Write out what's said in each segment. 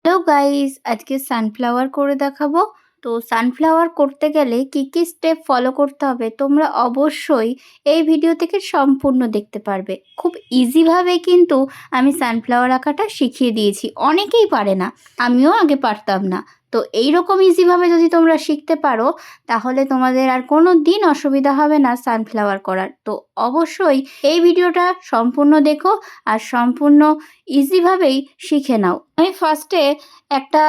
Hello guys, আজকে sunflower করে দেখাবো। তো সানফ্লাওয়ার করতে গেলে কি স্টেপ ফলো করতে হবে তোমরা অবশ্যই এই ভিডিও থেকে সম্পূর্ণ দেখতে পারবে। খুব ইজিভাবে কিন্তু আমি সানফ্লাওয়ার আঁকাটা শিখিয়ে দিয়েছি। অনেকেই পারে না, আমিও আগে পারতাম না। তো এইরকম ইজিভাবে যদি তোমরা শিখতে পারো তাহলে তোমাদের আর কোনো দিন অসুবিধা হবে না সানফ্লাওয়ার করার। তো অবশ্যই এই ভিডিওটা সম্পূর্ণ দেখো আর সম্পূর্ণ ইজিভাবেই শিখে নাও। আমি ফার্স্টে একটা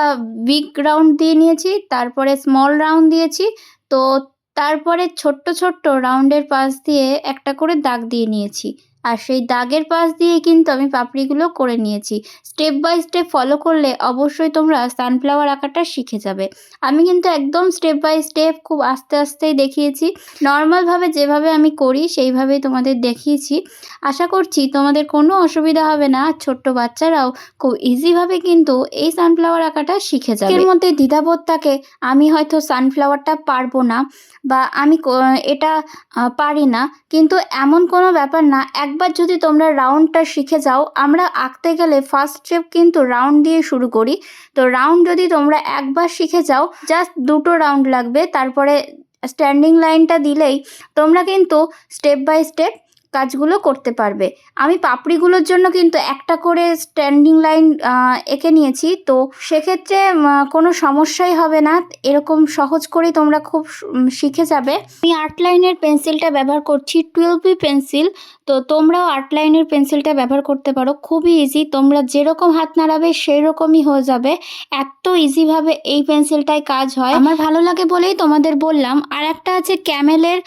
বিগ রাউন্ড দিয়ে নিয়েছি, তারপরে স্মল রাউন্ড দিয়েছি। তো তারপরে ছোট্ট ছোট্ট রাউন্ডের পাশ দিয়ে একটা করে দাগ দিয়ে নিয়েছি, আর সেই দাগের পাশ দিয়ে কিন্তু আমি পাপড়িগুলো করে নিয়েছি। স্টেপ বাই স্টেপ ফলো করলে অবশ্যই তোমরা সানফ্লাওয়ার আঁকাটা শিখে যাবে। আমি কিন্তু একদম স্টেপ বাই স্টেপ খুব আস্তে আস্তেই দেখিয়েছি। নর্মালভাবে যেভাবে আমি করি সেইভাবেই তোমাদের দেখিয়েছি। আশা করছি তোমাদের কোনো অসুবিধা হবে না। ছোট্ট বাচ্চারাও খুব ইজিভাবে কিন্তু এই সানফ্লাওয়ার আঁকাটা শিখে যাবে। এর মধ্যে দ্বিধাবোধ থাকে, আমি হয়তো সানফ্লাওয়ারটা পারবো না বা আমি এটা পারি না, কিন্তু এমন কোনো ব্যাপার না। একবার যদি তোমরা রাউন্ডটা শিখে যাও, আমরা আঁকতে গেলে ফার্স্ট স্টেপ কিন্তু রাউন্ড দিয়ে শুরু করি। তো রাউন্ড যদি তোমরা একবার শিখে যাও, জাস্ট দুটো রাউন্ড লাগবে, তারপরে স্ট্যান্ডিং লাইনটা দিলেই তোমরা কিন্তু স্টেপ বাই স্টেপ কাজগুলো করতে পারবে। আমি পাপড়িগুলোর জন্য কিন্তু একটা করে স্ট্যান্ডিং লাইন এঁকে নিয়েছি, তো সেক্ষেত্রে কোনো সমস্যাই হবে না। এরকম সহজ করেই তোমরা খুব শিখে যাবে। আমি আর্ট লাইনের পেন্সিলটা ব্যবহার করছি 12B পেন্সিল। তো তোমরাও আর্ট লাইনের পেন্সিলটা ব্যবহার করতে পারো, খুবই ইজি। তোমরা যেরকম হাত নাড়াবে সেই রকমই হয়ে যাবে। এত ইজিভাবে এই পেন্সিলটায় কাজ হয়, আমার ভালো লাগে বলেই তোমাদের বললাম। আর একটা আছে ক্যামেলের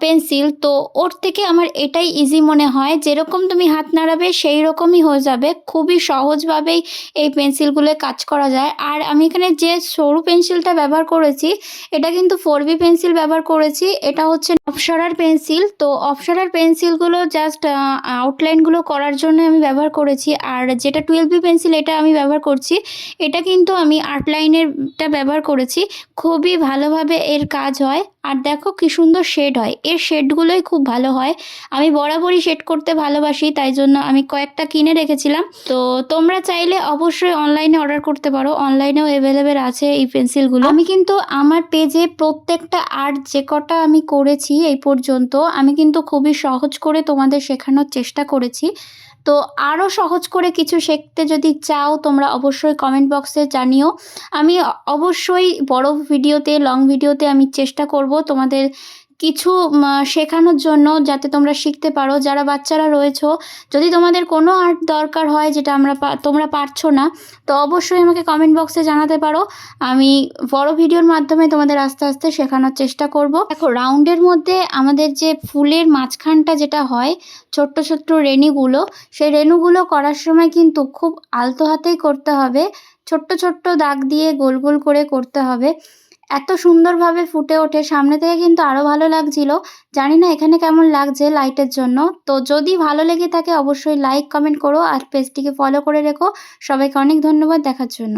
পেন্সিল, তো ওর থেকে আমার এটাই ইজি মনে হয়। যেরকম তুমি হাত নাড়াবে সেই রকমই হয়ে যাবে। খুবই সহজভাবেই এই পেন্সিলগুলো কাজ করা যায়। আর আমি এখানে যে সরু পেন্সিলটা ব্যবহার করেছি, এটা কিন্তু 4B পেন্সিল ব্যবহার করেছি। এটা হচ্ছে অপসরার পেন্সিল। তো অপসরার পেন্সিলগুলো জাস্ট আউটলাইনগুলো করার জন্য আমি ব্যবহার করেছি। আর যেটা 12B পেন্সিল এটা আমি ব্যবহার করছি, এটা কিন্তু আমি আর্ট লাইনেরটা ব্যবহার করেছি। খুবই ভালোভাবে এর কাজ হয়। আর দেখো কি সুন্দর শেড হয়, এর শেডগুলোই খুব ভালো হয়। আমি বরাবরই শেড করতে ভালোবাসি, তাই জন্য আমি কয়েকটা কিনে রেখেছিলাম। তো তোমরা চাইলে অবশ্যই অনলাইনে অর্ডার করতে পারো, অনলাইনেও অ্যাভেলেবেল আছে এই পেন্সিলগুলো। আমি কিন্তু আমার পেজে প্রত্যেকটা আর্ট যে কটা আমি করেছি এই পর্যন্ত, আমি কিন্তু খুবই সহজ করে তোমাদের শেখানোর চেষ্টা করেছি। তো আরও সহজ করে কিছু শিখতে যদি চাও তোমরা অবশ্যই কমেন্ট বক্সে জানিও। আমি অবশ্যই বড় ভিডিওতে, লং ভিডিওতে আমি চেষ্টা করব তোমাদের কিছু শেখানোর জন্য, যাতে তোমরা শিখতে পারো। যারা বাচ্চারা রয়েছো, যদি তোমাদের কোনো আর্ট দরকার হয় যেটা তোমরা পারছো না, তো অবশ্যই আমাকে কমেন্ট বক্সে জানাতে পারো। আমি বড় ভিডিওর মাধ্যমে তোমাদের আস্তে আস্তে শেখানোর চেষ্টা করব। দেখো, রাউন্ডের মধ্যে আমাদের যে ফুলের মাঝখানটা যেটা হয়, ছোট্ট ছোট্ট রেণুগুলো, সেই রেণুগুলো করার সময় কিন্তু খুব আলতো হাতেই করতে হবে। ছোট্ট ছোট্ট দাগ দিয়ে গোল গোল করে করতে হবে। এত সুন্দরভাবে ফুটে ওঠে, সামনে থেকে কিন্তু আরও ভালো লাগছিল। জানি না এখানে কেমন লাগছে লাইটের জন্য। তো যদি ভালো লেগে থাকে অবশ্যই লাইক কমেন্ট করো আর পেজটিকে ফলো করে রেখো। সবাইকে অনেক ধন্যবাদ দেখার জন্য।